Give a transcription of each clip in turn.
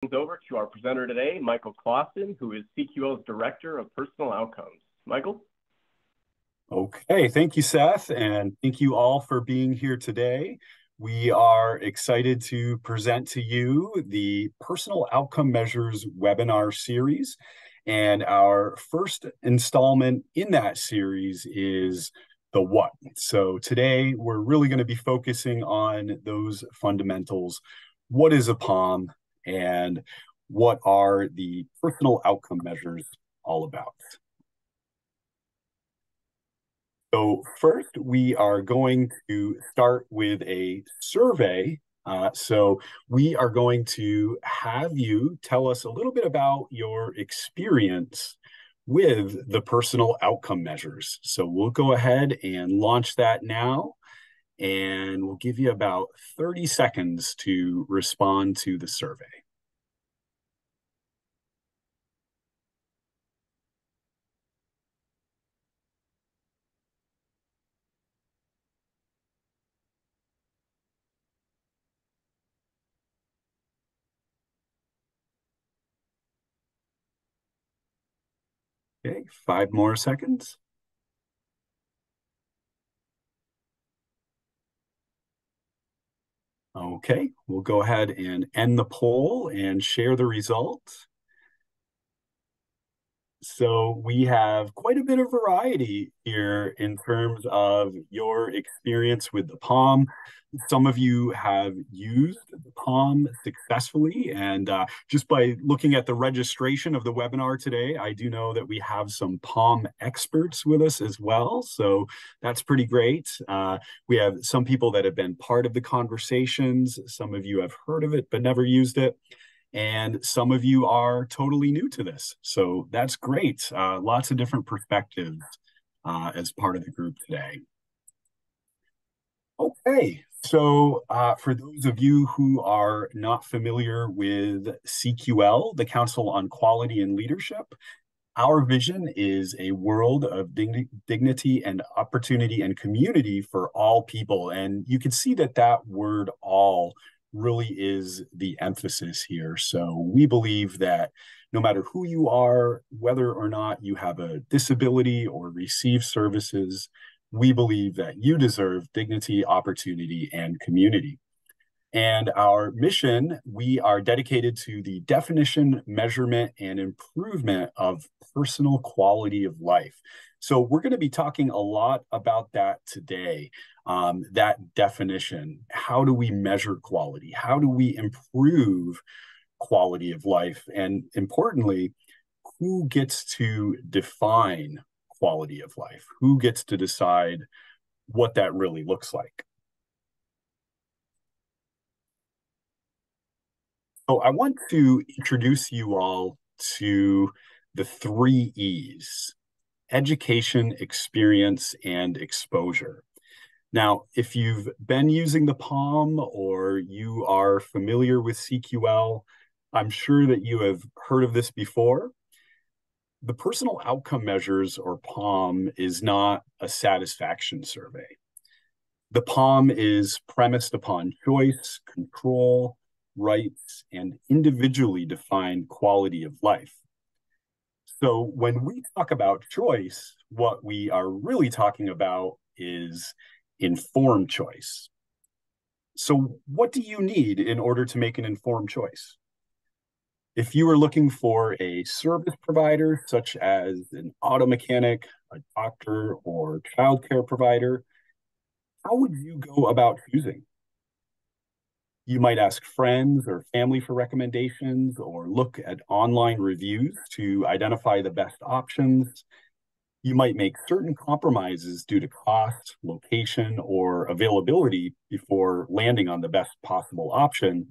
over to our presenter today, Michael Clausen, who is CQL's Director of Personal Outcomes. Michael? Okay, thank you, Seth, and thank you all for being here today. We are excited to present to you the Personal Outcome Measures webinar series. And our first installment in that series is the what. So today we're really going to be focusing on those fundamentals. What is a POM and what are the personal outcome measures all about? So first, we are going to start with a survey. So we are going to have you tell us a little bit about your experience with the personal outcome measures. So we'll go ahead and launch that now, and we'll give you about 30 seconds to respond to the survey. Okay, 5 more seconds. Okay, we'll go ahead and end the poll and share the results. So we have quite a bit of variety here in terms of your experience with the POM. Some of you have used the POM successfully, and just by looking at the registration of the webinar today, I do know that we have some POM experts with us as well, so that's pretty great. We have some people that have been part of the conversations. Some of you have heard of it but never used it. And some of you are totally new to this. So that's great. Lots of different perspectives as part of the group today. Okay, so for those of you who are not familiar with CQL, the Council on Quality and Leadership, our vision is a world of dignity and opportunity and community for all people. And you can see that that word all really is the emphasis here. So we believe that no matter who you are, whether or not you have a disability or receive services, we believe that you deserve dignity, opportunity, and community. And our mission, we are dedicated to the definition, measurement, and improvement of personal quality of life. So we're going to be talking a lot about that today, that definition. How do we measure quality? How do we improve quality of life? And importantly, who gets to define quality of life? Who gets to decide what that really looks like? So I want to introduce you all to the 3 E's: education, experience, and exposure. Now, if you've been using the POM or you are familiar with CQL, I'm sure that you have heard of this before. The personal outcome measures, or POM, is not a satisfaction survey. The POM is premised upon choice, control, rights, and individually defined quality of life. So when we talk about choice, what we are really talking about is informed choice. So what do you need in order to make an informed choice? If you are looking for a service provider, such as an auto mechanic, a doctor, or childcare provider, how would you go about choosing? You might ask friends or family for recommendations or look at online reviews to identify the best options. You might make certain compromises due to cost, location, or availability before landing on the best possible option,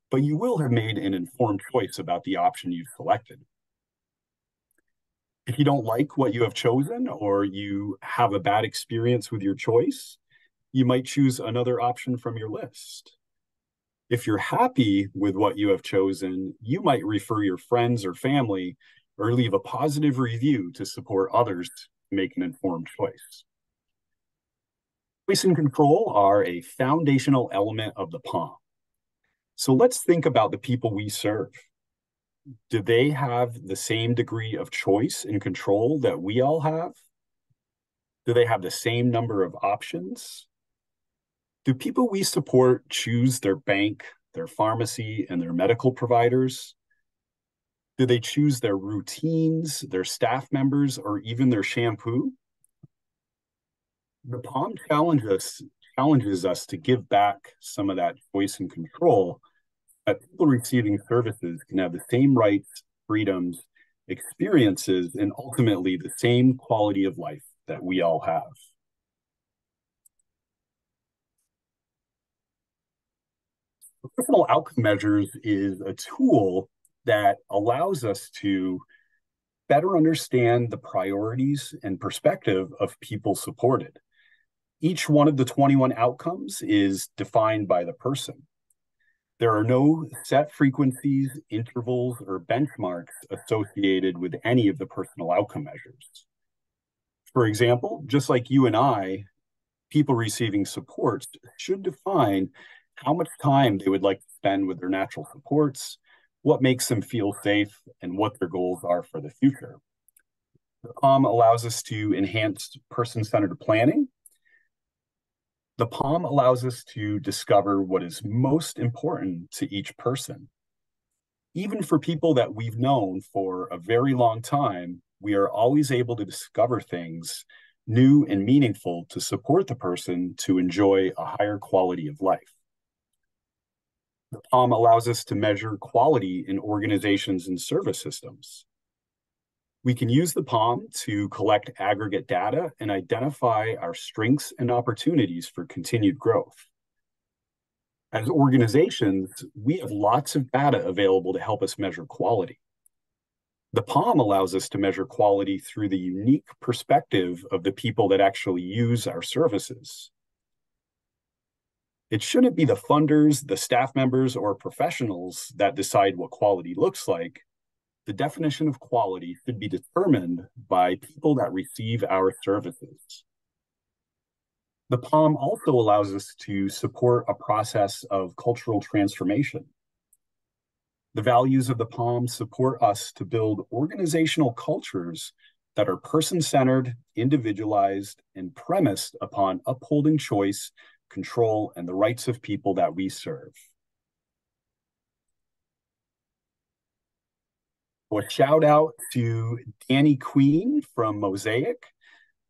but you will have made an informed choice about the option you've selected. If you don't like what you have chosen or you have a bad experience with your choice, you might choose another option from your list. If you're happy with what you have chosen, you might refer your friends or family or leave a positive review to support others to make an informed choice. Choice and control are a foundational element of the POM. So let's think about the people we serve. Do they have the same degree of choice and control that we all have? Do they have the same number of options? Do people we support choose their bank, their pharmacy, and their medical providers? Do they choose their routines, their staff members, or even their shampoo? The POM challenges us to give back some of that choice and control, that people receiving services can have the same rights, freedoms, experiences, and ultimately the same quality of life that we all have. Personal outcome measures is a tool that allows us to better understand the priorities and perspective of people supported. Each one of the 21 outcomes is defined by the person. There are no set frequencies, intervals, or benchmarks associated with any of the personal outcome measures. For example, just like you and I, people receiving supports should define how much time they would like to spend with their natural supports, what makes them feel safe, and what their goals are for the future. The POM allows us to enhance person-centered planning. The POM allows us to discover what is most important to each person. Even for people that we've known for a very long time, we are always able to discover things new and meaningful to support the person to enjoy a higher quality of life. The POM allows us to measure quality in organizations and service systems. We can use the POM to collect aggregate data and identify our strengths and opportunities for continued growth. As organizations, we have lots of data available to help us measure quality. The POM allows us to measure quality through the unique perspective of the people that actually use our services. It shouldn't be the funders, the staff members, or professionals that decide what quality looks like. The definition of quality should be determined by people that receive our services. The POM also allows us to support a process of cultural transformation. The values of the POM support us to build organizational cultures that are person-centered, individualized, and premised upon upholding choice, control, and the rights of people that we serve. So a shout out to Danny Queen from Mosaic.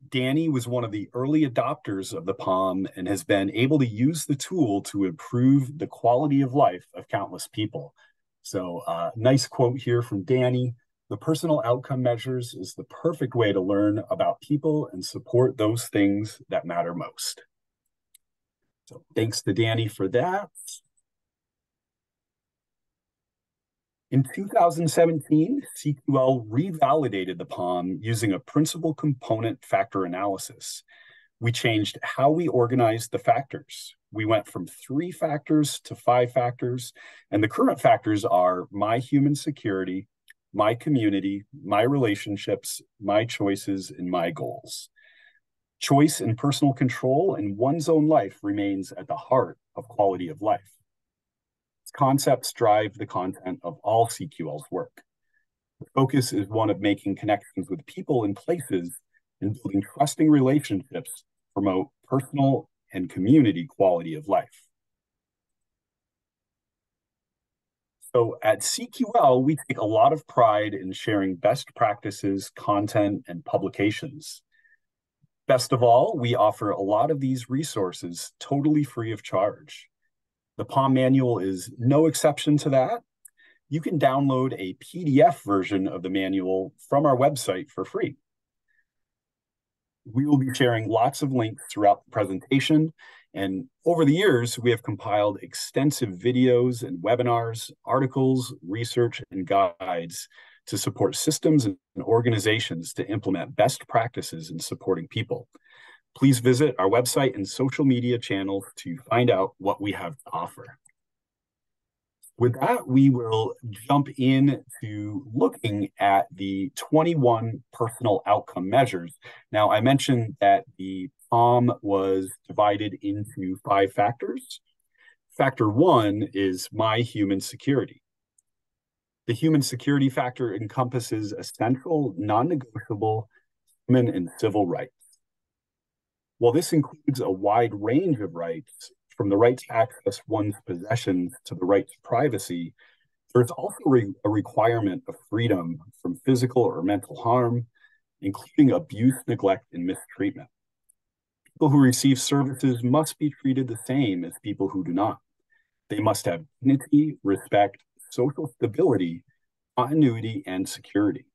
Danny was one of the early adopters of the POM and has been able to use the tool to improve the quality of life of countless people. So nice quote here from Danny. The personal outcome measures is the perfect way to learn about people and support those things that matter most. So thanks to Danny for that. In 2017, CQL revalidated the POM using a principal component factor analysis. We changed how we organized the factors. We went from 3 factors to 5 factors, and the current factors are my human security, my community, my relationships, my choices, and my goals. Choice and personal control in one's own life remains at the heart of quality of life. Concepts drive the content of all CQL's work. The focus is one of making connections with people and places and building trusting relationships to promote personal and community quality of life. So at CQL, we take a lot of pride in sharing best practices, content, and publications. Best of all, we offer a lot of these resources totally free of charge. The POM manual is no exception to that. You can download a PDF version of the manual from our website for free. We will be sharing lots of links throughout the presentation, and over the years, we have compiled extensive videos and webinars, articles, research, and guides to support systems and organizations to implement best practices in supporting people. Please visit our website and social media channels to find out what we have to offer. With that, we will jump into looking at the 21 personal outcome measures. Now, I mentioned that the POM was divided into 5 factors. Factor 1 is my human security. The human security factor encompasses essential, non-negotiable human and civil rights. While this includes a wide range of rights, from the right to access one's possessions to the right to privacy, there's also a requirement of freedom from physical or mental harm, including abuse, neglect, and mistreatment. People who receive services must be treated the same as people who do not. They must have dignity, respect, social stability, continuity, and security.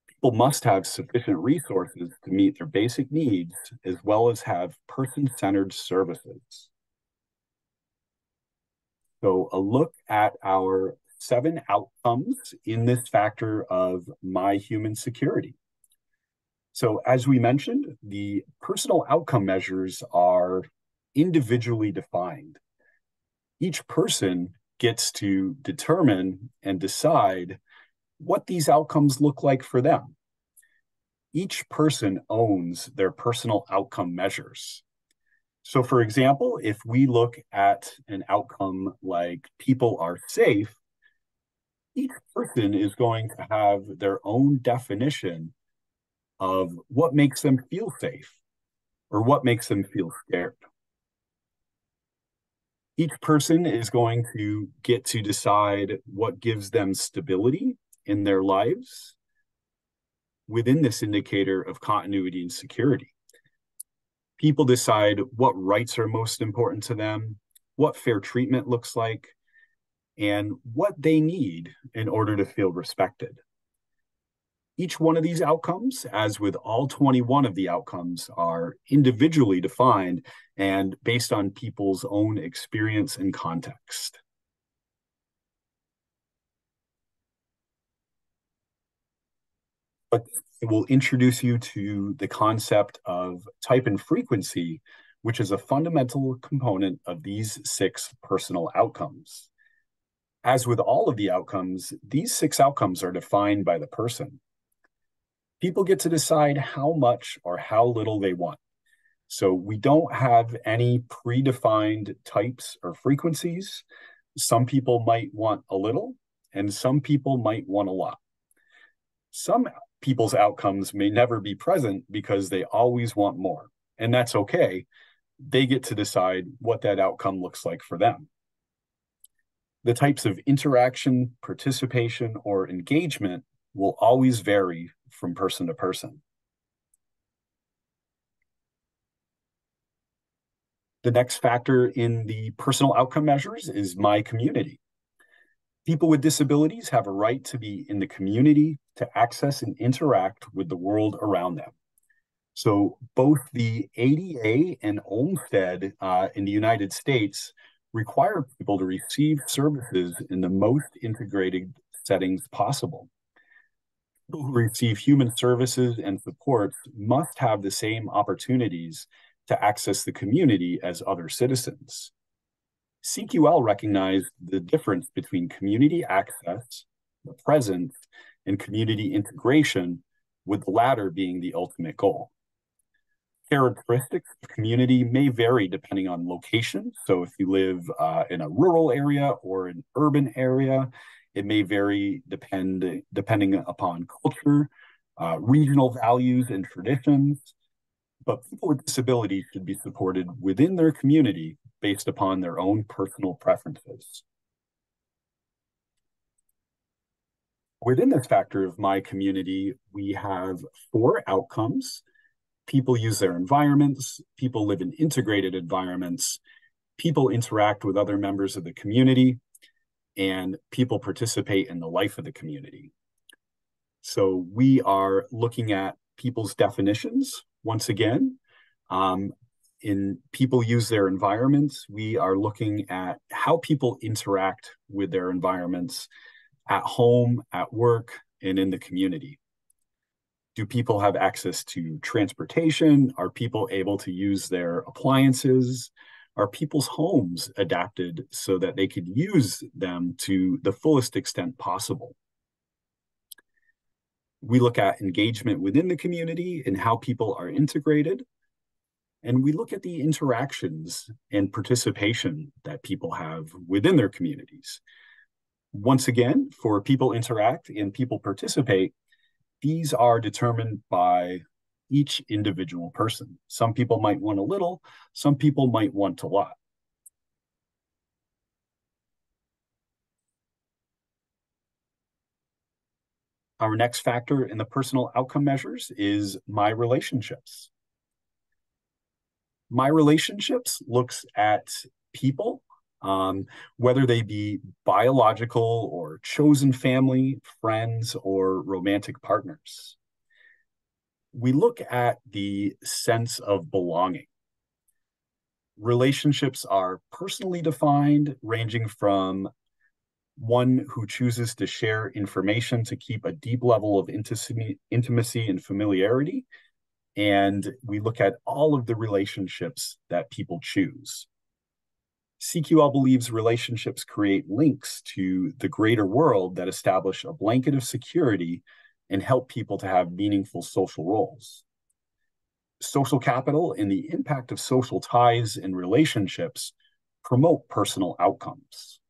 People must have sufficient resources to meet their basic needs, as well as have person-centered services. So a look at our 7 outcomes in this factor of my human security. So as we mentioned, the personal outcome measures are individually defined. Each person gets to determine and decide what these outcomes look like for them. Each person owns their personal outcome measures. So for example, if we look at an outcome like people are safe, each person is going to have their own definition of what makes them feel safe or what makes them feel scared. Each person is going to get to decide what gives them stability in their lives within this indicator of continuity and security. People decide what rights are most important to them, what fair treatment looks like, and what they need in order to feel respected. Each one of these outcomes, as with all 21 of the outcomes, are individually defined and based on people's own experience and context. But it will introduce you to the concept of type and frequency, which is a fundamental component of these 6 personal outcomes. As with all of the outcomes, these 6 outcomes are defined by the person. People get to decide how much or how little they want. So we don't have any predefined types or frequencies. Some people might want a little, and some people might want a lot. Some people's outcomes may never be present because they always want more, and that's okay. They get to decide what that outcome looks like for them. The types of interaction, participation, or engagement will always vary from person to person. The next factor in the personal outcome measures is my community. People with disabilities have a right to be in the community to access and interact with the world around them. So both the ADA and Olmstead in the United States require people to receive services in the most integrated settings possible. People who receive human services and supports must have the same opportunities to access the community as other citizens. CQL recognized the difference between community access, the present, and community integration, with the latter being the ultimate goal. Characteristics of community may vary depending on location. So if you live in a rural area or an urban area, it may vary depending upon culture, regional values and traditions. But people with disabilities should be supported within their community based upon their own personal preferences. Within this factor of my community, we have 4 outcomes. People use their environments, people live in integrated environments, people interact with other members of the community, and people participate in the life of the community. So we are looking at people's definitions once again. In people use their environments, we are looking at how people interact with their environments at home, at work, and in the community. Do people have access to transportation? Are people able to use their appliances? Are people's homes adapted so that they could use them to the fullest extent possible? We look at engagement within the community and how people are integrated. And we look at the interactions and participation that people have within their communities. Once again, for people interact and people participate, these are determined by each individual person. Some people might want a little, some people might want a lot. Our next factor in the personal outcome measures is my relationships. My relationships looks at people, whether they be biological or chosen family, friends, or romantic partners. We look at the sense of belonging. Relationships are personally defined, ranging from one who chooses to share information to keep a deep level of intimacy and familiarity. And we look at all of the relationships that people choose. CQL believes relationships create links to the greater world that establish a blanket of security and help people to have meaningful social roles. Social capital and the impact of social ties and relationships promote personal outcomes.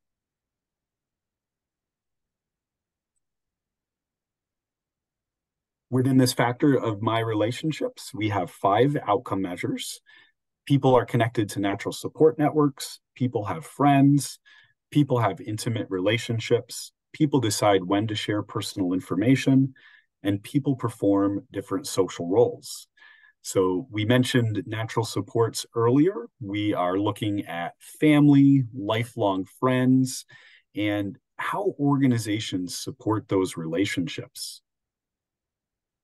Within this factor of my relationships, we have 5 outcome measures. People are connected to natural support networks. People have friends. People have intimate relationships. People decide when to share personal information, and people perform different social roles. So we mentioned natural supports earlier. We are looking at family, lifelong friends, and how organizations support those relationships.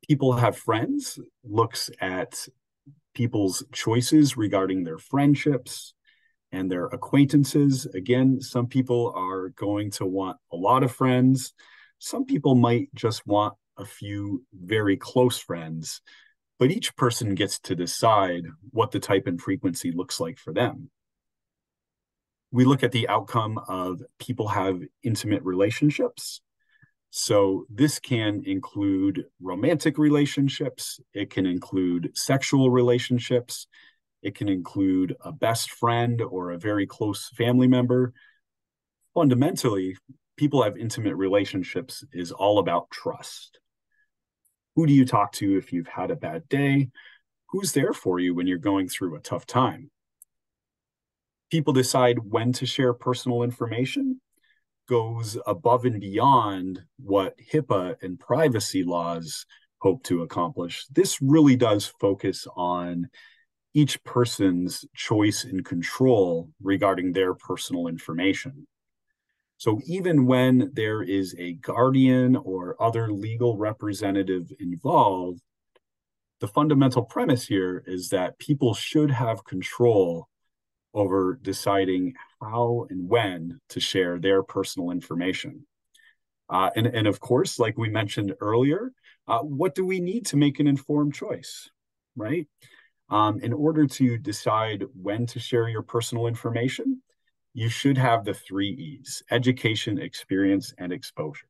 People have friends looks at people's choices regarding their friendships and their acquaintances. Again, some people are going to want a lot of friends. Some people might just want a few very close friends, but each person gets to decide what the type and frequency looks like for them. We look at the outcome of people have intimate relationships. So this can include romantic relationships. It can include sexual relationships. It can include a best friend or a very close family member. Fundamentally, people have intimate relationships is all about trust. Who do you talk to if you've had a bad day? Who's there for you when you're going through a tough time? People decide when to share personal information goes above and beyond what HIPAA and privacy laws hope to accomplish. This really does focus on each person's choice and control regarding their personal information. So even when there is a guardian or other legal representative involved, the fundamental premise here is that people should have control over deciding how and when to share their personal information. And of course, like we mentioned earlier, what do we need to make an informed choice, right? In order to decide when to share your personal information, you should have the 3 E's: education, experience, and exposure.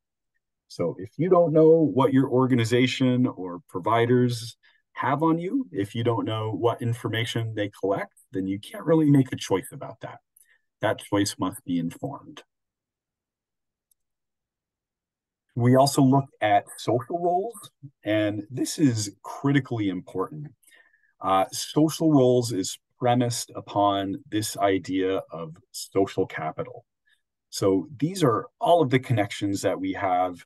So if you don't know what your organization or providers have on you, if you don't know what information they collect, then you can't really make a choice about that. That choice must be informed. We also look at social roles, and this is critically important. Social roles is premised upon this idea of social capital. So these are all of the connections that we have.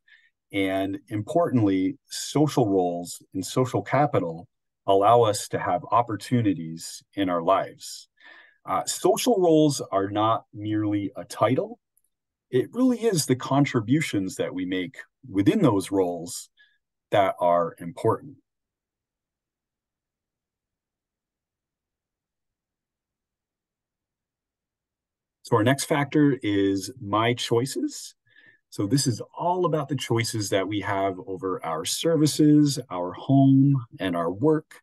And importantly, social roles and social capital allow us to have opportunities in our lives. Social roles are not merely a title. It really is the contributions that we make within those roles that are important. So our next factor is my choices. So this is all about the choices that we have over our services, our home, and our work.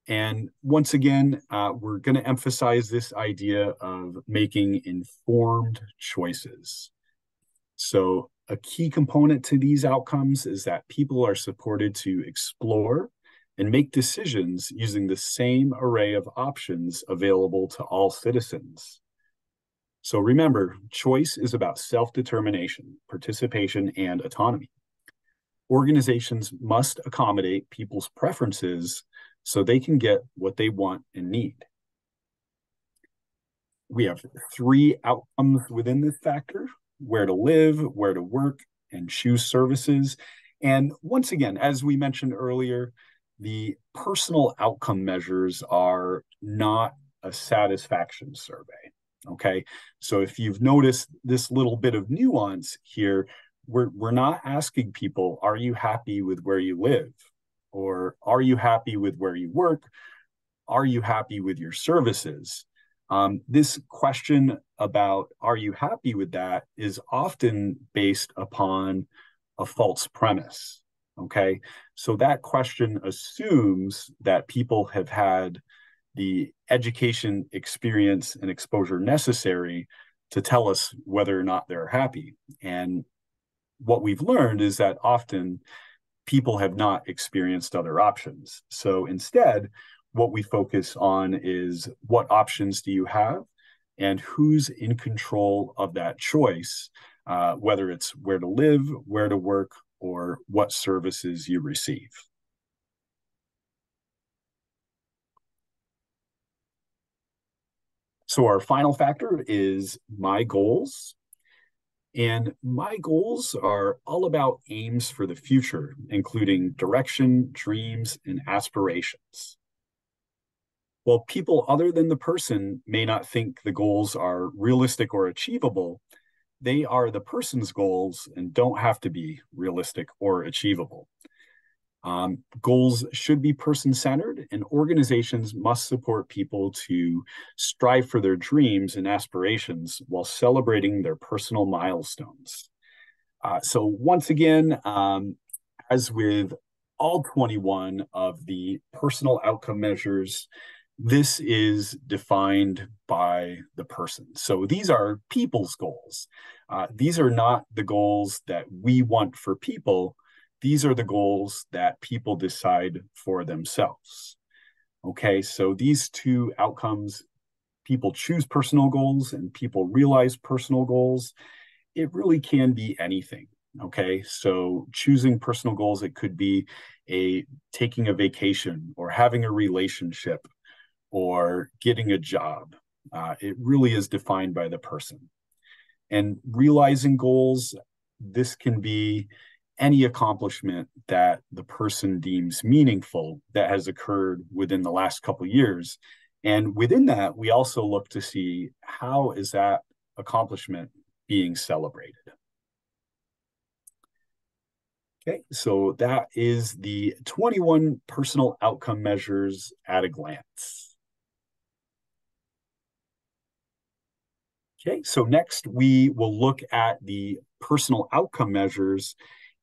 And once again, we're going to emphasize this idea of making informed choices. So a key component to these outcomes is that people are supported to explore and make decisions using the same array of options available to all citizens. So remember, choice is about self-determination, participation, and autonomy. Organizations must accommodate people's preferences so they can get what they want and need. We have three outcomes within this factor: where to live, where to work, and choose services. And once again, as we mentioned earlier, the personal outcome measures are not a satisfaction survey. Okay. So if you've noticed this little bit of nuance here, we're not asking people, are you happy with where you live? Or are you happy with where you work? Are you happy with your services? This question about are you happy with that is often based upon a false premise. Okay. So that question assumes that people have had the education, experience, and exposure necessary to tell us whether or not they're happy. And what we've learned is that often people have not experienced other options. So instead, what we focus on is what options do you have and who's in control of that choice, whether it's where to live, where to work, or what services you receive. So our final factor is my goals. And my goals are all about aims for the future, including direction, dreams, and aspirations. While people other than the person may not think the goals are realistic or achievable, they are the person's goals and don't have to be realistic or achievable. Goals should be person-centered, and organizations must support people to strive for their dreams and aspirations while celebrating their personal milestones. So once again, as with all 21 of the personal outcome measures, this is defined by the person. So these are people's goals. These are not the goals that we want for people. These are the goals that people decide for themselves. Okay, so these two outcomes, people choose personal goals and people realize personal goals. It really can be anything. Okay, so choosing personal goals, it could be taking a vacation or having a relationship or getting a job. It really is defined by the person. And realizing goals, this can be any accomplishment that the person deems meaningful that has occurred within the last couple of years. And within that, we also look to see how is that accomplishment being celebrated. Okay, so that is the 21 personal outcome measures at a glance. Okay, so next we will look at the personal outcome measures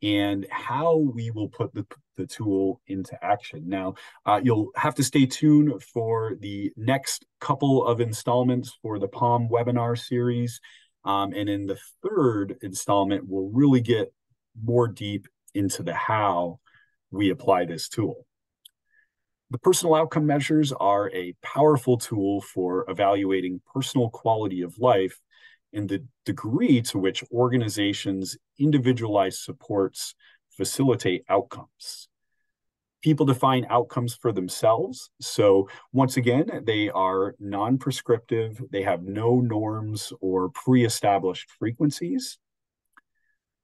and how we will put the tool into action. Now, you'll have to stay tuned for the next couple of installments for the PALM webinar series. And in the third installment, we'll really get more deep into the how we apply this tool. The personal outcome measures are a powerful tool for evaluating personal quality of life and the degree to which organizations' individualized supports facilitate outcomes. People define outcomes for themselves. So once again, they are non-prescriptive. They have no norms or pre-established frequencies.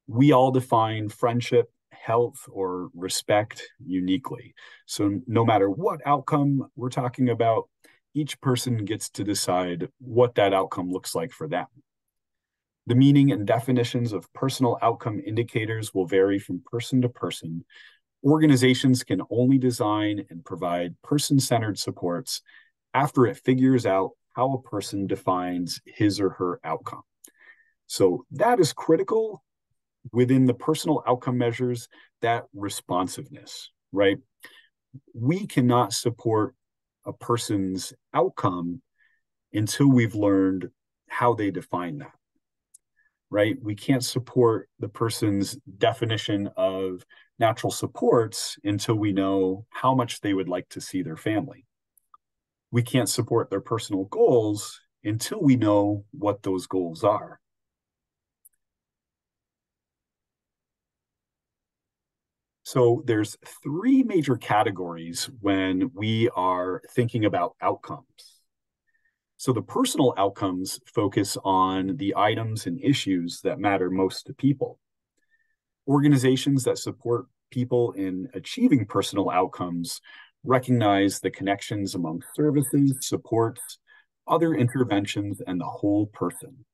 We all define friendship, health, or respect uniquely. So no matter what outcome we're talking about, each person gets to decide what that outcome looks like for them. The meaning and definitions of personal outcome indicators will vary from person to person. Organizations can only design and provide person-centered supports after it figures out how a person defines his or her outcome. So that is critical within the personal outcome measures, that responsiveness, right? We cannot support a person's outcome until we've learned how they define that, right? We can't support the person's definition of natural supports until we know how much they would like to see their family. We can't support their personal goals until we know what those goals are. So there's three major categories when we are thinking about outcomes. So the personal outcomes focus on the items and issues that matter most to people. Organizations that support people in achieving personal outcomes recognize the connections among services, supports, other interventions, and the whole person.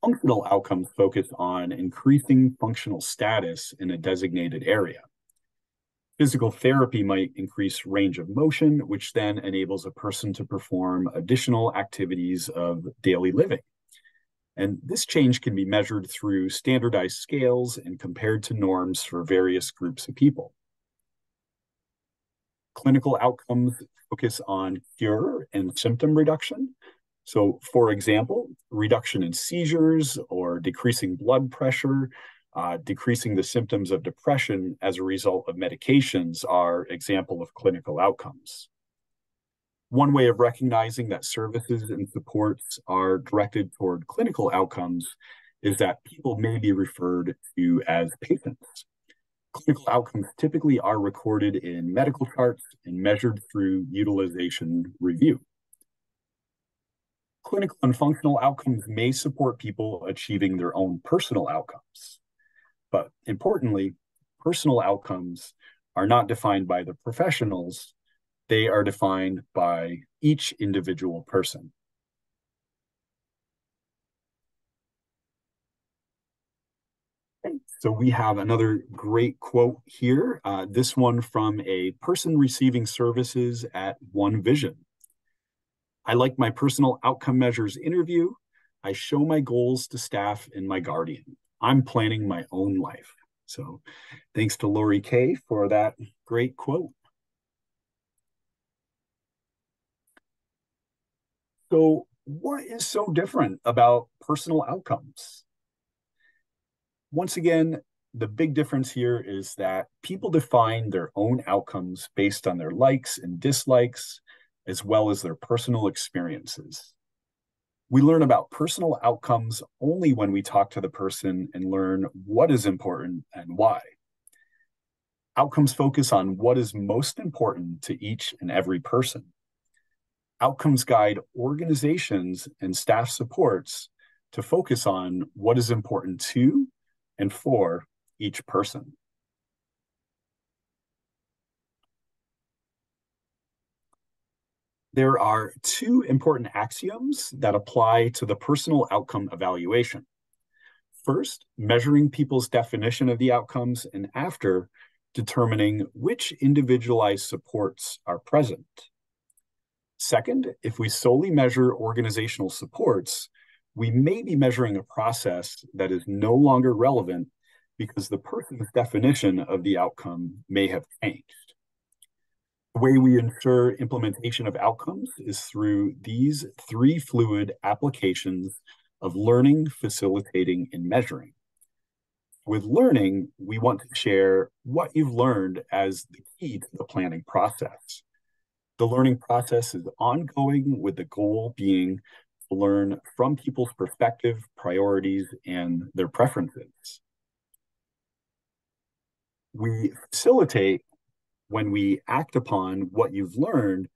Functional outcomes focus on increasing functional status in a designated area. Physical therapy might increase range of motion, which then enables a person to perform additional activities of daily living. And this change can be measured through standardized scales and compared to norms for various groups of people. Clinical outcomes focus on cure and symptom reduction. So, for example, reduction in seizures or decreasing blood pressure, decreasing the symptoms of depression as a result of medications are example of clinical outcomes. One way of recognizing that services and supports are directed toward clinical outcomes is that people may be referred to as patients. Clinical outcomes typically are recorded in medical charts and measured through utilization review. Clinical and functional outcomes may support people achieving their own personal outcomes. But importantly, personal outcomes are not defined by the professionals, they are defined by each individual person. So we have another great quote here, this one from a person receiving services at One Vision. I like my personal outcome measures interview. I show my goals to staff and my guardian. I'm planning my own life. So thanks to Lori Kay for that great quote. So what is so different about personal outcomes? Once again, the big difference here is that people define their own outcomes based on their likes and dislikes, as well as their personal experiences. We learn about personal outcomes only when we talk to the person and learn what is important and why. Outcomes focus on what is most important to each and every person. Outcomes guide organizations and staff supports to focus on what is important to and for each person. There are two important axioms that apply to the personal outcome evaluation. First, measuring people's definition of the outcomes, and after, determining which individualized supports are present. Second, if we solely measure organizational supports, we may be measuring a process that is no longer relevant because the person's definition of the outcome may have changed. The way we ensure implementation of outcomes is through these three fluid applications of learning, facilitating, and measuring. With learning, we want to share what you've learned as the key to the planning process. The learning process is ongoing, with the goal being to learn from people's perspective, priorities, and their preferences. We facilitate when we act upon what you've learned,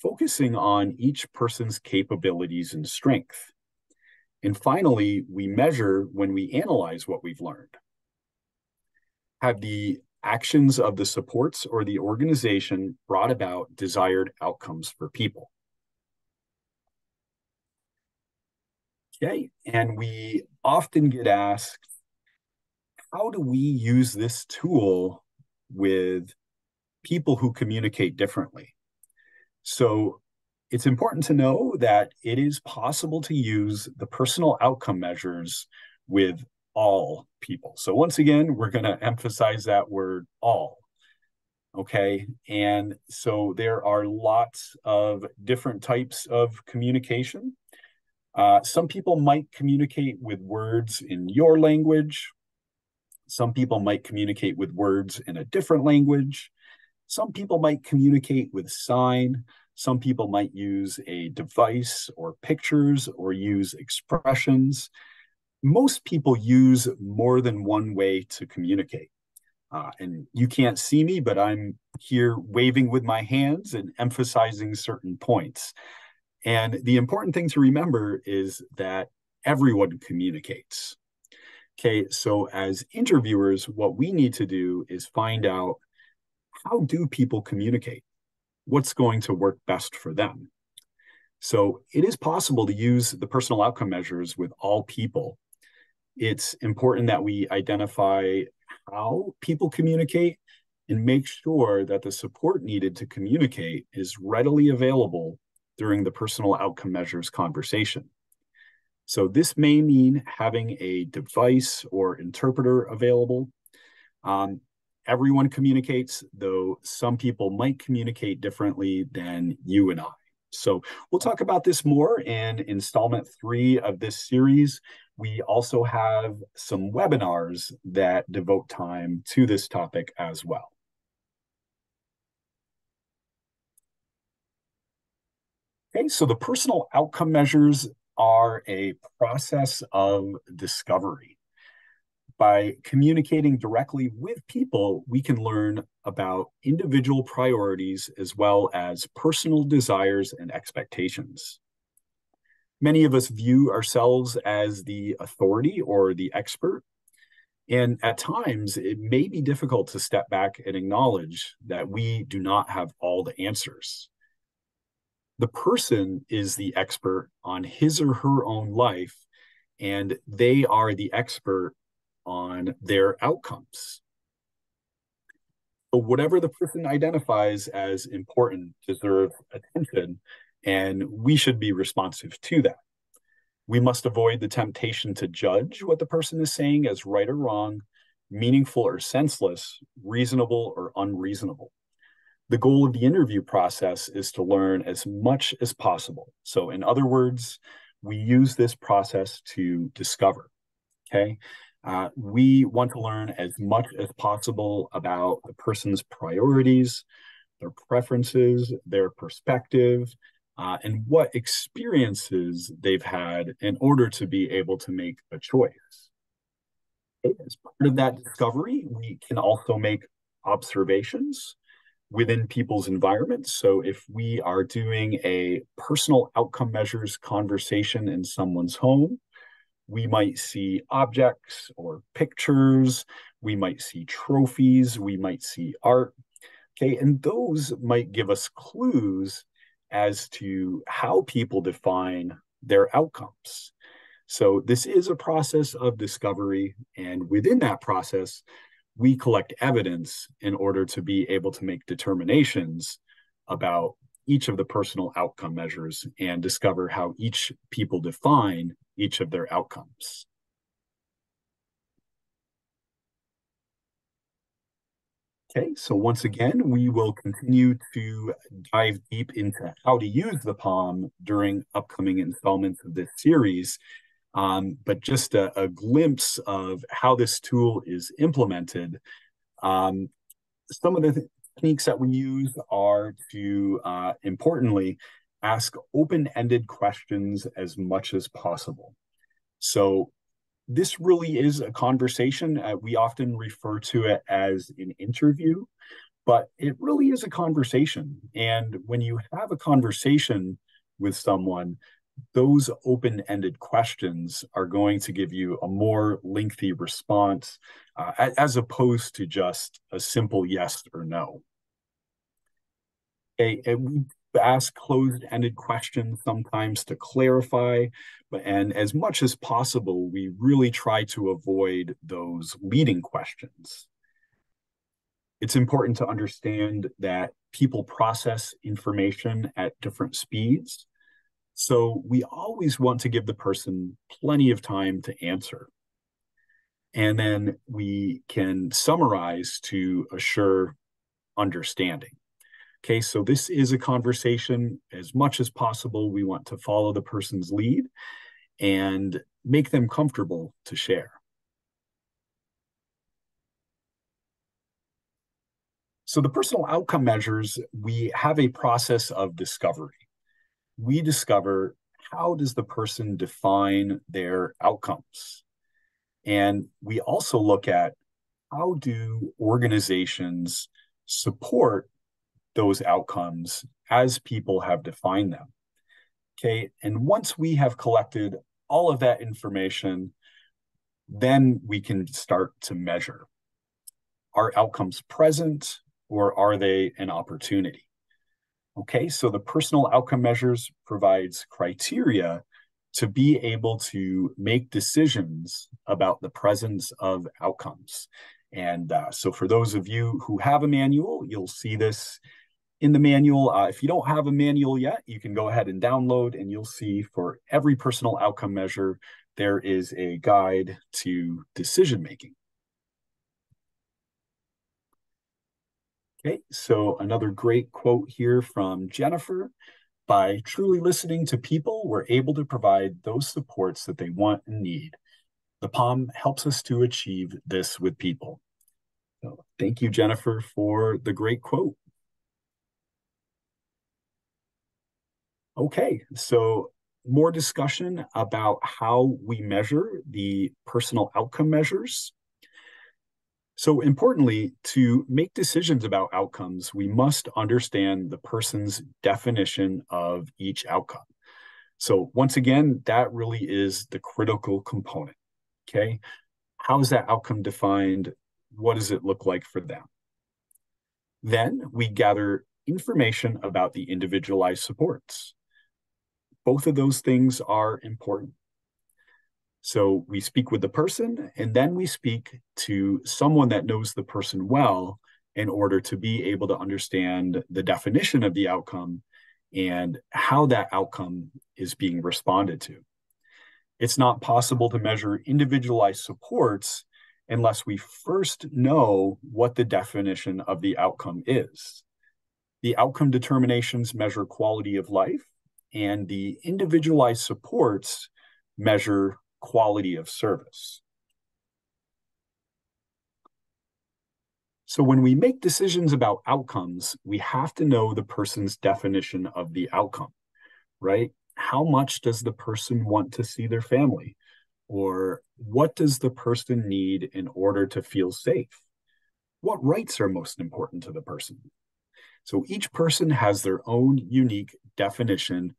focusing on each person's capabilities and strength. And finally, we measure when we analyze what we've learned. Have the actions of the supports or the organization brought about desired outcomes for people? Okay, and we often get asked, how do we use this tool with people who communicate differently? So it's important to know that it is possible to use the personal outcome measures with all people. So once again, we're going to emphasize that word all. Okay. And so there are lots of different types of communication. Some people might communicate with words in your language. Some people might communicate with words in a different language. Some people might communicate with sign. Some people might use a device or pictures or use expressions. Most people use more than one way to communicate. And you can't see me, but I'm here waving with my hands and emphasizing certain points. And the important thing to remember is that everyone communicates. Okay, so as interviewers, what we need to do is find out, how do people communicate? What's going to work best for them? So it is possible to use the personal outcome measures with all people. It's important that we identify how people communicate and make sure that the support needed to communicate is readily available during the personal outcome measures conversation. So this may mean having a device or interpreter available. Everyone communicates, though some people might communicate differently than you and I. So we'll talk about this more in installment 3 of this series. We also have some webinars that devote time to this topic as well. Okay, so the personal outcome measures are a process of discovery. By communicating directly with people, we can learn about individual priorities as well as personal desires and expectations. Many of us view ourselves as the authority or the expert, and at times it may be difficult to step back and acknowledge that we do not have all the answers. The person is the expert on his or her own life, and they are the expert on their outcomes. So whatever the person identifies as important deserves attention, and we should be responsive to that. We must avoid the temptation to judge what the person is saying as right or wrong, meaningful or senseless, reasonable or unreasonable. The goal of the interview process is to learn as much as possible. So in other words, we use this process to discover, okay? We want to learn as much as possible about the person's priorities, their preferences, their perspective, and what experiences they've had in order to be able to make a choice. As part of that discovery, we can also make observations within people's environments. So if we are doing a personal outcome measures conversation in someone's home, we might see objects or pictures, we might see trophies, we might see art, okay? And those might give us clues as to how people define their outcomes. So this is a process of discovery, and within that process, we collect evidence in order to be able to make determinations about each of the personal outcome measures and discover how each people define each of their outcomes. Okay, so once again, we will continue to dive deep into how to use the POM during upcoming installments of this series. But just a glimpse of how this tool is implemented. Some of the techniques that we use are to, importantly, ask open-ended questions as much as possible. So this really is a conversation. We often refer to it as an interview, but it really is a conversation. And when you have a conversation with someone, those open-ended questions are going to give you a more lengthy response, as opposed to just a simple yes or no. We ask closed-ended questions sometimes to clarify, and as much as possible, we really try to avoid those leading questions. It's important to understand that people process information at different speeds. So we always want to give the person plenty of time to answer. And then we can summarize to assure understanding. Okay, so this is a conversation. As much as possible, we want to follow the person's lead and make them comfortable to share. So the personal outcome measures, we have a process of discovery. We discover, how does the person define their outcomes? And we also look at, how do organizations support those outcomes as people have defined them? Okay. And once we have collected all of that information, then we can start to measure. Are outcomes present, or are they an opportunity? Okay, so the personal outcome measures provides criteria to be able to make decisions about the presence of outcomes. And so for those of you who have a manual, you'll see this in the manual. If you don't have a manual yet, you can go ahead and download, and you'll see for every personal outcome measure, there is a guide to decision making. Okay, so another great quote here from Jennifer. By truly listening to people, we're able to provide those supports that they want and need. The POM helps us to achieve this with people. So thank you, Jennifer, for the great quote. Okay, so more discussion about how we measure the personal outcome measures. So importantly, to make decisions about outcomes, we must understand the person's definition of each outcome. So once again, that really is the critical component. Okay, how is that outcome defined? What does it look like for them? Then we gather information about the individualized supports. Both of those things are important. So we speak with the person, and then we speak to someone that knows the person well in order to be able to understand the definition of the outcome and how that outcome is being responded to. It's not possible to measure individualized supports unless we first know what the definition of the outcome is. The outcome determinations measure quality of life, and the individualized supports measure quality of service. So when we make decisions about outcomes, we have to know the person's definition of the outcome, right? How much does the person want to see their family? Or what does the person need in order to feel safe? What rights are most important to the person? So each person has their own unique definition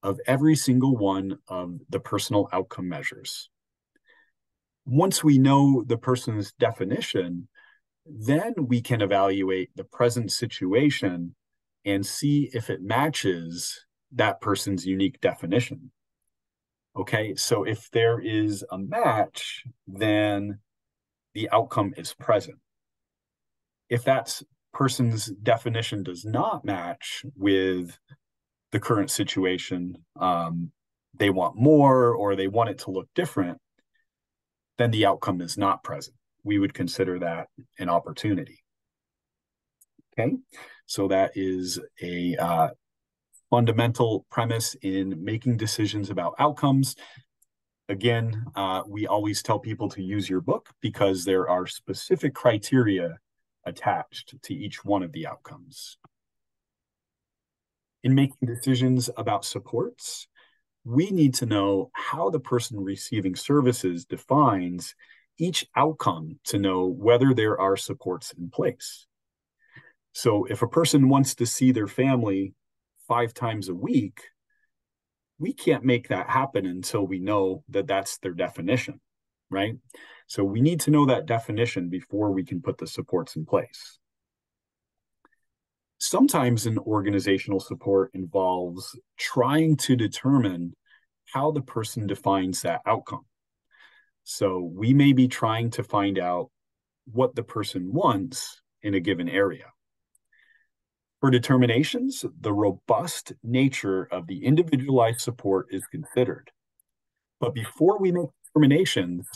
of every single one of the personal outcome measures. Once we know the person's definition, then we can evaluate the present situation and see if it matches that person's unique definition. Okay, so if there is a match, then the outcome is present. If that person's definition does not match with the current situation, they want more or they want it to look different, then the outcome is not present. We would consider that an opportunity. Okay, so that is a fundamental premise in making decisions about outcomes. Again, we always tell people to use your book because there are specific criteria attached to each one of the outcomes. In making decisions about supports, we need to know how the person receiving services defines each outcome to know whether there are supports in place. So if a person wants to see their family 5 times a week, we can't make that happen until we know that that's their definition, right? So we need to know that definition before we can put the supports in place. Sometimes an organizational support involves trying to determine how the person defines that outcome. So we may be trying to find out what the person wants in a given area. For determinations, the robust nature of the individualized support is considered. But before we make determinations,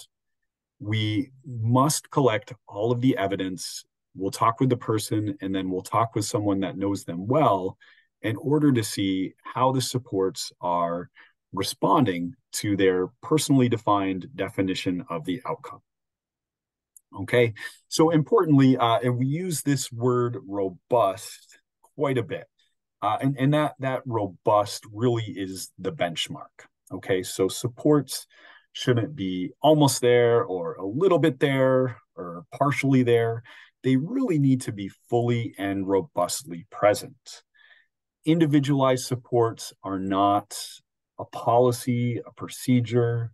we must collect all of the evidence. We'll talk with the person, and then we'll talk with someone that knows them well in order to see how the supports are responding to their personally defined definition of the outcome. Okay, so importantly, and we use this word robust quite a bit. And that robust really is the benchmark. Okay, so supports shouldn't be almost there or a little bit there or partially there. They really need to be fully and robustly present. Individualized supports are not a policy, a procedure,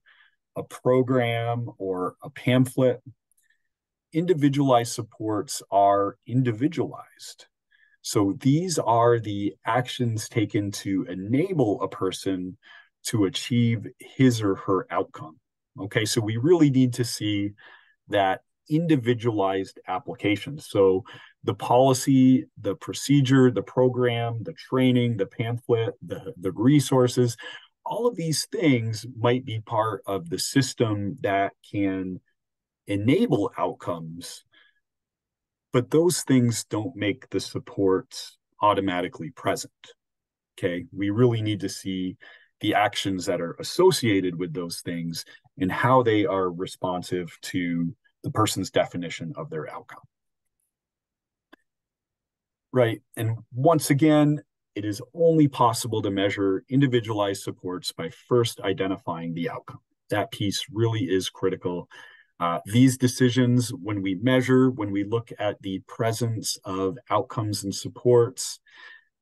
a program, or a pamphlet. Individualized supports are individualized. So these are the actions taken to enable a person to achieve his or her outcome. Okay, so we really need to see that individualized application. So the policy, the procedure, the program, the training, the pamphlet, the resources, all of these things might be part of the system that can enable outcomes, but those things don't make the support automatically present. Okay. We really need to see the actions that are associated with those things and how they are responsive to the person's definition of their outcome. Right. And once again, it is only possible to measure individualized supports by first identifying the outcome. That piece really is critical. These decisions, when we measure, when we look at the presence of outcomes and supports,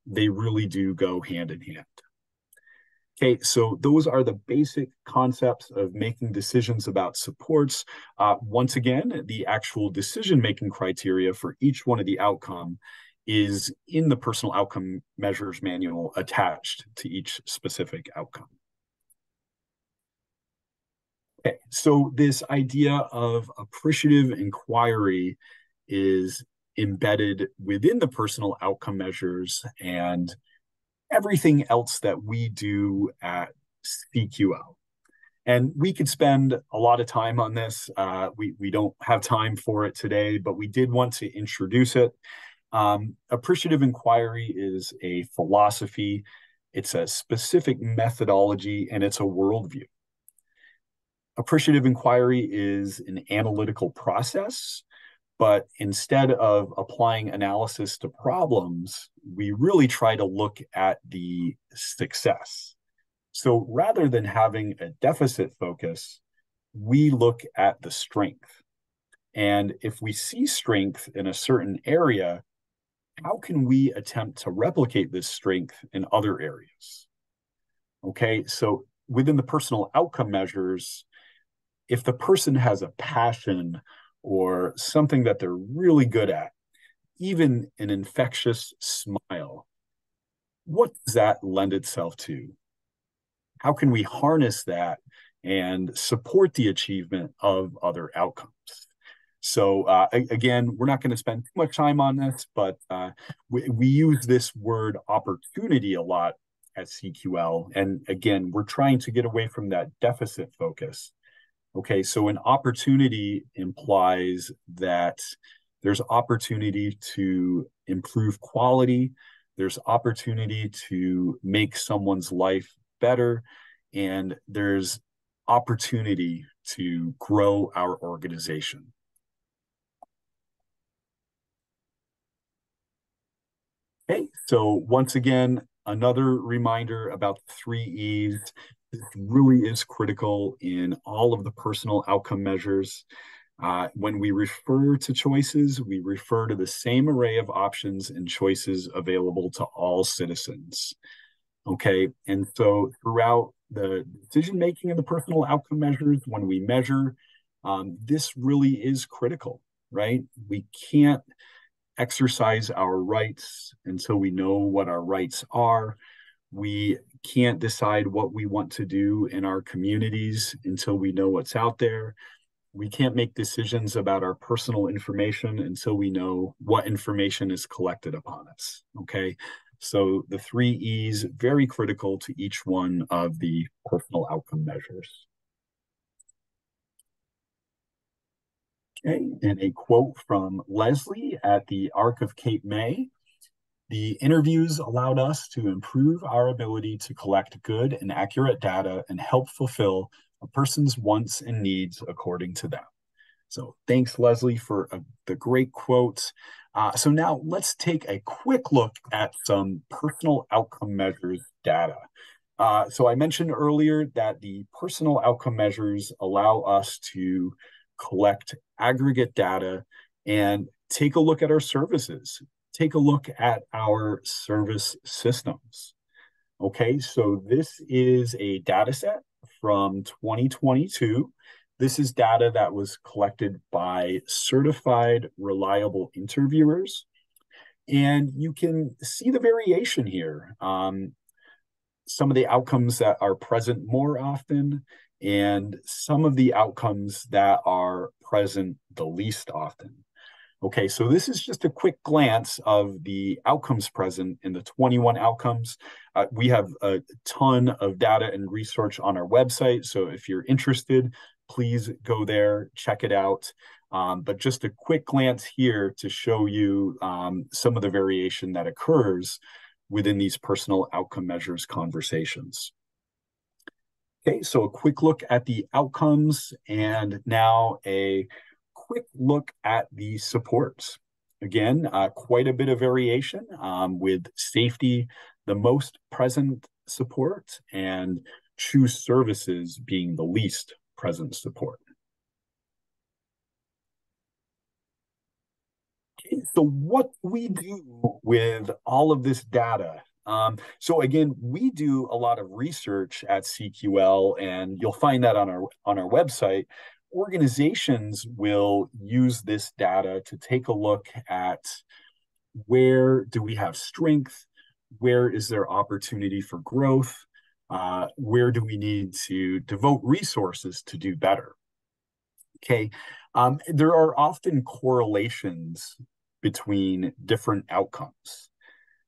they really do go hand in hand. Okay, so those are the basic concepts of making decisions about supports. Once again, the actual decision-making criteria for each one of the outcome is in the personal outcome measures manual attached to each specific outcome. Okay, so this idea of appreciative inquiry is embedded within the personal outcome measures and everything else that we do at CQL. And we could spend a lot of time on this. We don't have time for it today, but we did want to introduce it. Appreciative inquiry is a philosophy, it's a specific methodology, and it's a worldview. Appreciative inquiry is an analytical process, but instead of applying analysis to problems, we really try to look at the success. So rather than having a deficit focus, we look at the strength. And if we see strength in a certain area, how can we attempt to replicate this strength in other areas? Okay, so within the personal outcome measures, if the person has a passion or something that they're really good at, even an infectious smile, what does that lend itself to? How can we harness that and support the achievement of other outcomes? So again, we're not going to spend too much time on this, but we use this word opportunity a lot at CQL. And again, we're trying to get away from that deficit focus. Okay, so an opportunity implies that there's opportunity to improve quality, there's opportunity to make someone's life better, and there's opportunity to grow our organization. Okay, so once again, another reminder about the 3 E's. This really is critical in all of the personal outcome measures. When we refer to choices, we refer to the same array of options and choices available to all citizens. Okay, and so throughout the decision making of the personal outcome measures, when we measure, this really is critical, right? We can't exercise our rights until we know what our rights are. We can't decide what we want to do in our communities until we know what's out there. We can't make decisions about our personal information until we know what information is collected upon us. Okay. So the 3 E's, very critical to each one of the personal outcome measures. Okay, and a quote from Leslie at the Arc of Cape May. The interviews allowed us to improve our ability to collect good and accurate data and help fulfill a person's wants and needs according to them. So thanks, Leslie, for the great quotes. So now let's take a quick look at some personal outcome measures data. So I mentioned earlier that the personal outcome measures allow us to collect aggregate data and take a look at our services, take a look at our service systems. Okay, so this is a data set from 2022. This is data that was collected by certified reliable interviewers. And you can see the variation here. Some of the outcomes that are present more often, and some of the outcomes that are present the least often. Okay, so this is just a quick glance of the outcomes present in the 21 outcomes. We have a ton of data and research on our website, so if you're interested, please go there, check it out. But just a quick glance here to show you some of the variation that occurs within these personal outcome measures conversations. Okay, so a quick look at the outcomes and now a quick look at the supports. Again, quite a bit of variation with safety, the most present support, and choose services being the least present support. Okay, so what we do with all of this data. So again, we do a lot of research at CQL, and you'll find that on our website. Organizations will use this data to take a look at where do we have strength, where is there opportunity for growth, where do we need to devote resources to do better. Okay, there are often correlations between different outcomes.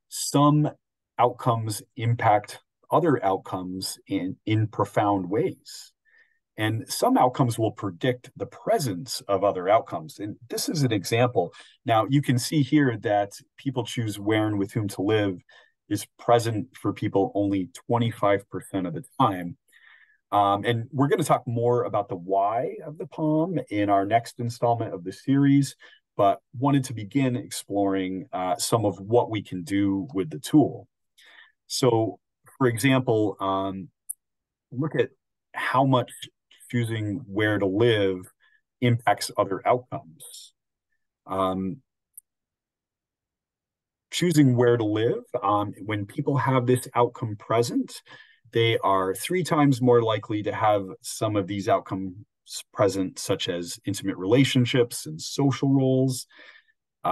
Some outcomes impact other outcomes in profound ways. And some outcomes will predict the presence of other outcomes. And this is an example. Now, you can see here that people choose where and with whom to live is present for people only 25% of the time. And we're going to talk more about the why of the POM in our next installment of the series, but wanted to begin exploring some of what we can do with the tool. So, for example, look at how much choosing where to live impacts other outcomes. Choosing where to live, when people have this outcome present, they are 3 times more likely to have some of these outcomes present, such as intimate relationships and social roles,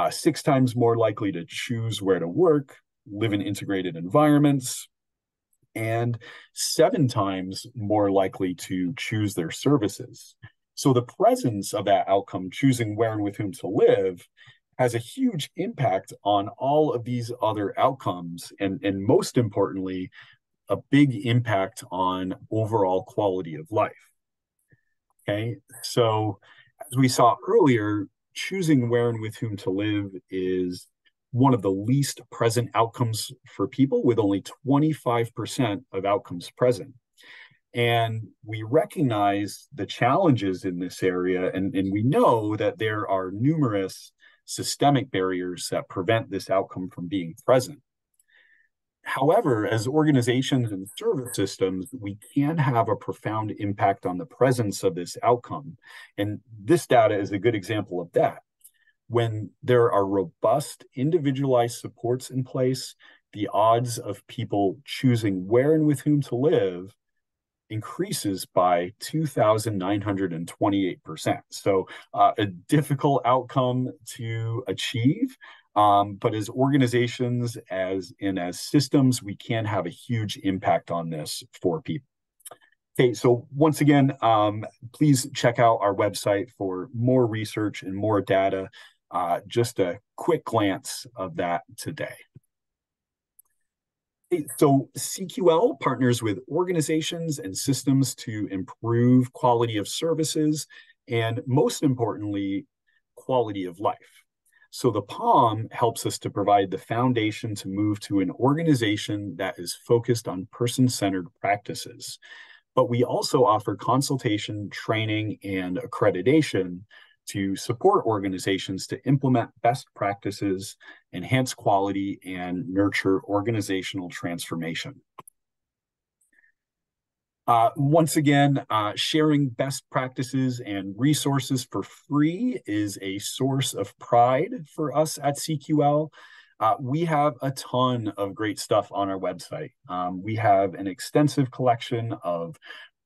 6 times more likely to choose where to work, live in integrated environments, and 7 times more likely to choose their services. So the presence of that outcome, choosing where and with whom to live, has a huge impact on all of these other outcomes, and most importantly, a big impact on overall quality of life. Okay, so as we saw earlier, choosing where and with whom to live is one of the least present outcomes for people, with only 25% of outcomes present. And we recognize the challenges in this area, and we know that there are numerous systemic barriers that prevent this outcome from being present. However, as organizations and service systems, we can have a profound impact on the presence of this outcome. And this data is a good example of that. When there are robust, individualized supports in place, the odds of people choosing where and with whom to live increases by 2,928%. So a difficult outcome to achieve, but as organizations, as systems, we can have a huge impact on this for people. Okay, so once again, please check out our website for more research and more data. Just a quick glance of that today. So CQL partners with organizations and systems to improve quality of services and, most importantly, quality of life. So the POM helps us to provide the foundation to move to an organization that is focused on person-centered practices. But we also offer consultation, training, and accreditation to support organizations to implement best practices, enhance quality, and nurture organizational transformation. Once again, sharing best practices and resources for free is a source of pride for us at CQL. We have a ton of great stuff on our website. We have an extensive collection of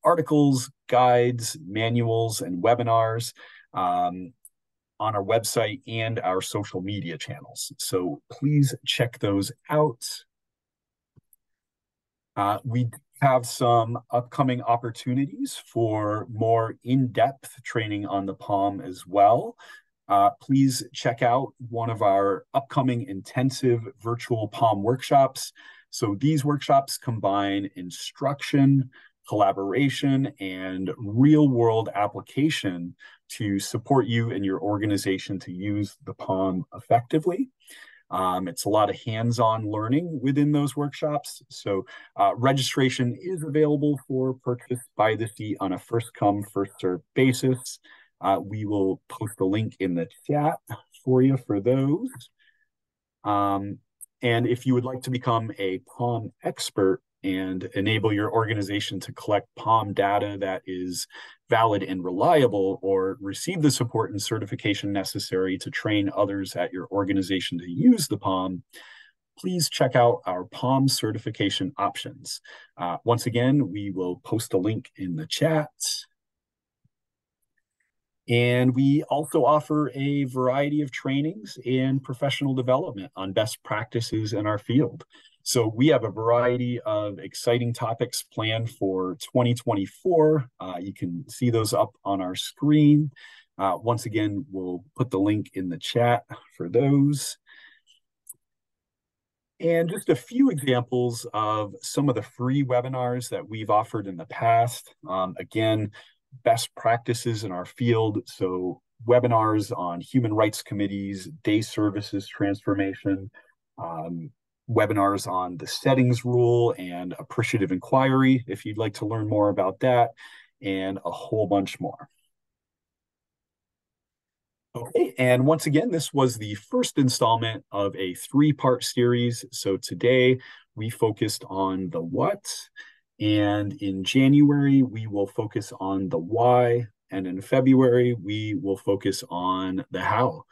articles, guides, manuals, and webinars on our website and our social media channels. So please check those out. We have some upcoming opportunities for more in-depth training on the POM as well. Please check out one of our upcoming intensive virtual POM workshops. So these workshops combine instruction, collaboration, and real-world application to support you and your organization to use the POM effectively. It's a lot of hands-on learning within those workshops. So registration is available for purchase by the fee on a first-come, first-served basis. We will post a link in the chat for you for those. And if you would like to become a POM expert and enable your organization to collect POM data that is valid and reliable, or receive the support and certification necessary to train others at your organization to use the POM, please check out our POM certification options. Once again, we will post a link in the chat. And we also offer a variety of trainings and professional development on best practices in our field. So we have a variety of exciting topics planned for 2024. You can see those up on our screen. Once again, we'll put the link in the chat for those. And just a few examples of some of the free webinars that we've offered in the past. Again, best practices in our field. So webinars on human rights committees, day services transformation, webinars on the settings rule and appreciative inquiry, if you'd like to learn more about that, and a whole bunch more. Okay, and once again, this was the first installment of a three-part series. So today we focused on the what, and in January we will focus on the why, and in February we will focus on the how.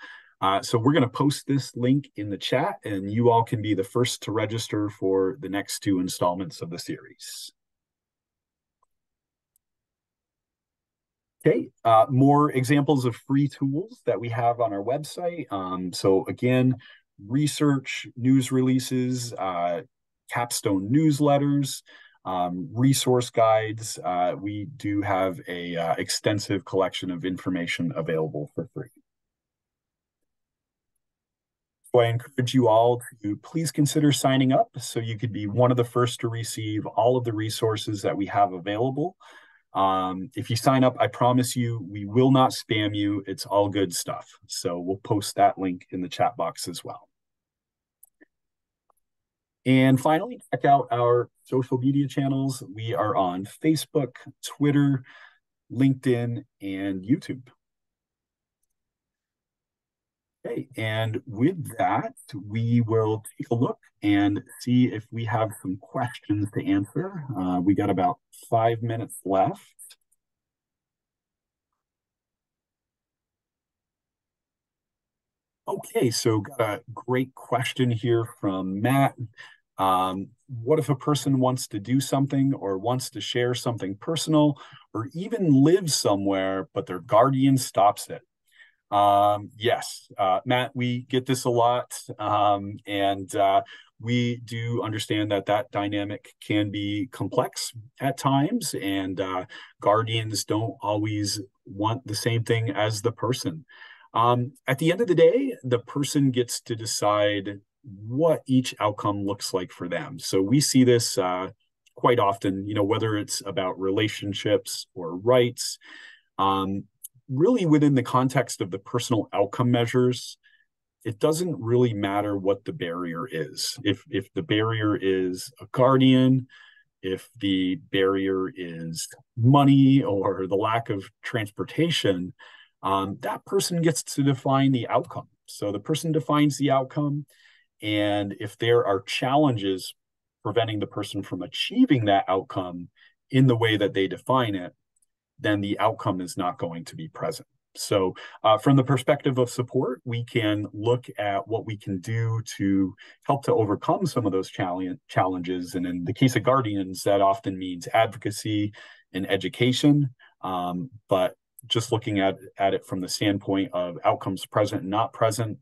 So we're going to post this link in the chat, and you all can be the first to register for the next two installments of the series. Okay, more examples of free tools that we have on our website. So again, research, news releases, capstone newsletters, resource guides. We do have a extensive collection of information available for free. So I encourage you all to please consider signing up so you could be one of the first to receive all of the resources that we have available. If you sign up, I promise you, we will not spam you. It's all good stuff. So we'll post that link in the chat box as well. And finally, check out our social media channels. We are on Facebook, Twitter, LinkedIn, and YouTube. Okay, and with that, we will take a look and see if we have some questions to answer. We got about 5 minutes left. Okay, so got a great question here from Matt. What if a person wants to do something or wants to share something personal or even live somewhere, but their guardian stops it? Yes, Matt, we get this a lot, and we do understand that that dynamic can be complex at times, and guardians don't always want the same thing as the person. At the end of the day, the person gets to decide what each outcome looks like for them. So we see this quite often, whether it's about relationships or rights. Really within the context of the personal outcome measures, it doesn't really matter what the barrier is. If the barrier is a guardian, if the barrier is money or the lack of transportation, that person gets to define the outcome. So the person defines the outcome, and if there are challenges preventing the person from achieving that outcome in the way that they define it, then the outcome is not going to be present. So, from the perspective of support, we can look at what we can do to help to overcome some of those challenges. And in the case of guardians, that often means advocacy and education. But just looking at it from the standpoint of outcomes present and not present,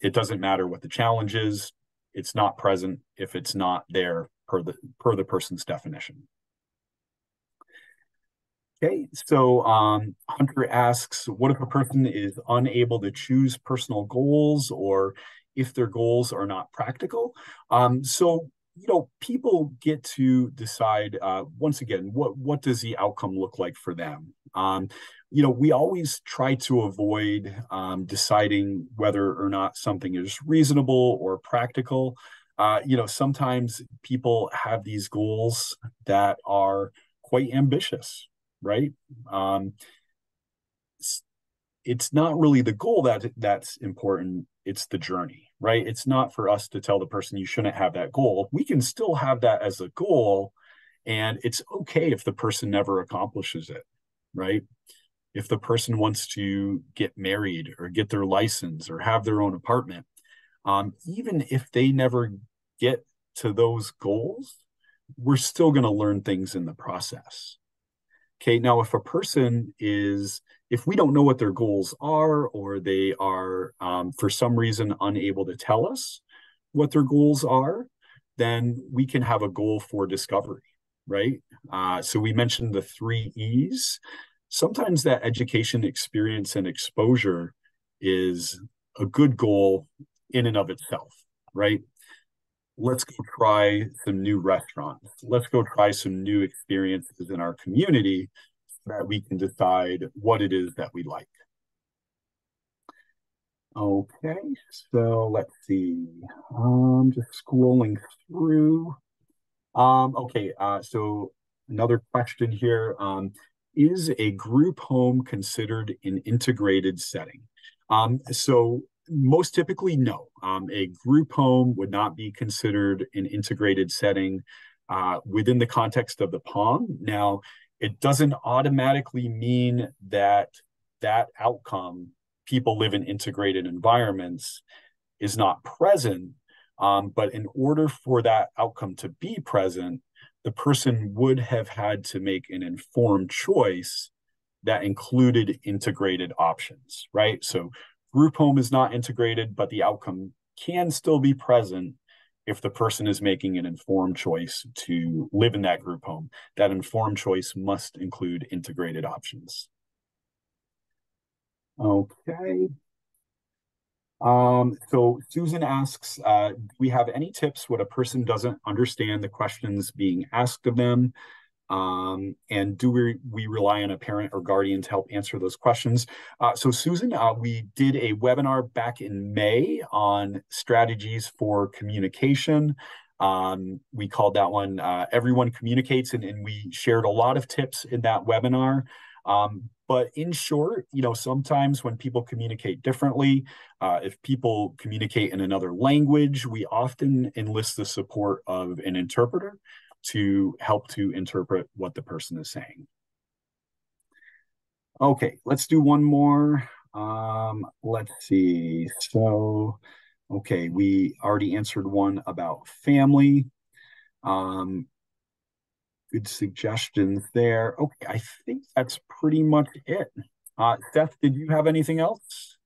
it doesn't matter what the challenge is. It's not present if it's not there per the person's definition. Okay, so Hunter asks, what if a person is unable to choose personal goals or if their goals are not practical? So, people get to decide, once again, what does the outcome look like for them? We always try to avoid deciding whether or not something is reasonable or practical. Sometimes people have these goals that are quite ambitious, right? It's not really the goal that's important. It's the journey, right? It's not for us to tell the person you shouldn't have that goal. We can still have that as a goal, and it's okay if the person never accomplishes it, right? If the person wants to get married or get their license or have their own apartment, even if they never get to those goals, we're still going to learn things in the process. Okay, now if we don't know what their goals are, or they are for some reason unable to tell us what their goals are, then we can have a goal for discovery, right? So we mentioned the 3 E's. Sometimes that education, experience, and exposure is a good goal in and of itself, right? Let's go try some new restaurants. Let's go try some new experiences in our community so that we can decide what it is that we like. Okay, so let's see. Just scrolling through. Okay, so another question here. Is a group home considered an integrated setting? So most typically, no. A group home would not be considered an integrated setting within the context of the POM. Now, it doesn't automatically mean that outcome, people live in integrated environments, is not present. But in order for that outcome to be present, the person would have had to make an informed choice that included integrated options, right? So group home is not integrated, but the outcome can still be present if the person is making an informed choice to live in that group home. That informed choice must include integrated options. Okay. So Susan asks, do we have any tips when a person doesn't understand the questions being asked of them? And do we rely on a parent or guardian to help answer those questions? So Susan, we did a webinar back in May on strategies for communication. We called that one Everyone Communicates, and we shared a lot of tips in that webinar. But in short, sometimes when people communicate differently, if people communicate in another language, we often enlist the support of an interpreter to help to interpret what the person is saying. Okay, let's do one more. Let's see. So, okay, we already answered one about family. Good suggestions there. Okay, I think that's pretty much it. Seth, did you have anything else?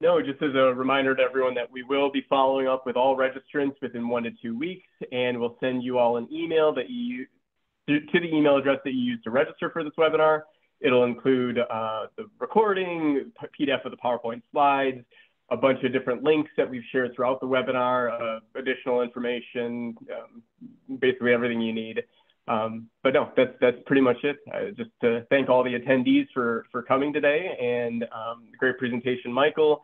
No, just as a reminder to everyone that we will be following up with all registrants within 1 to 2 weeks, and we'll send you all an email that you to the email address that you used to register for this webinar. It'll include the recording, PDF of the PowerPoint slides, a bunch of different links that we've shared throughout the webinar, additional information, basically everything you need. But no, that's pretty much it. Just to thank all the attendees for coming today, and great presentation, Michael.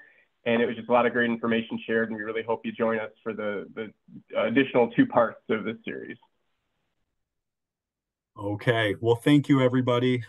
And it was just a lot of great information shared, and we really hope you join us for the additional 2 parts of this series. Okay, well, thank you, everybody.